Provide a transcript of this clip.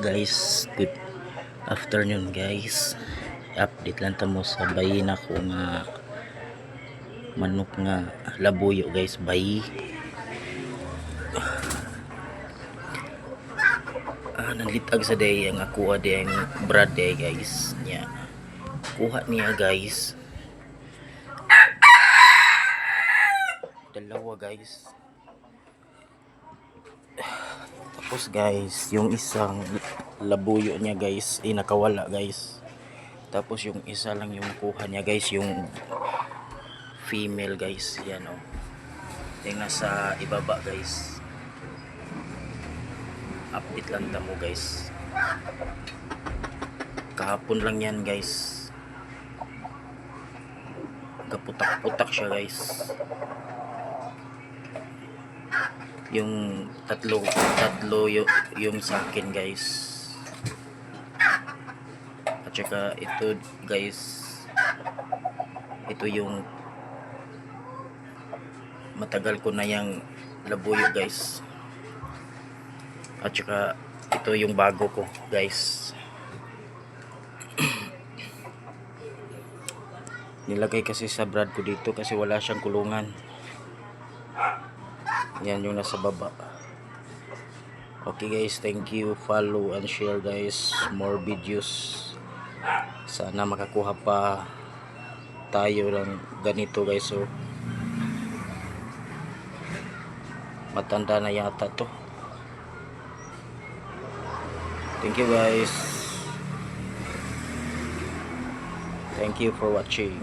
Guys, good afternoon guys. Update lang tamo sa bayi na ko nga manok nga labuyo guys, bayi. Nalitag sa day ang akuha day ang brad day guys. Nya. Kuha niya guys. Dalawa guys. Tapos guys, yung isang labuyo niya guys ay nakawala guys. Tapos yung isa lang yung kuha niya guys, yung female guys. Yan oh. Yung nasa ibaba guys. Update lang tamo guys. Kahapon lang yan guys. Kaputak-putak siya guys. Yung tatlo yung sa akin guys. At saka ito guys, ito yung matagal ko na yung labuyo guys. At saka ito yung bago ko guys. Nilagay kasi sa brad ko dito kasi wala siyang kulungan. Yan yung nasa baba. Okay guys, thank you, follow and share guys more videos. Sana makakuha pa tayo ng ganito guys. So matanda na yata to. Thank you guys. Thank you for watching.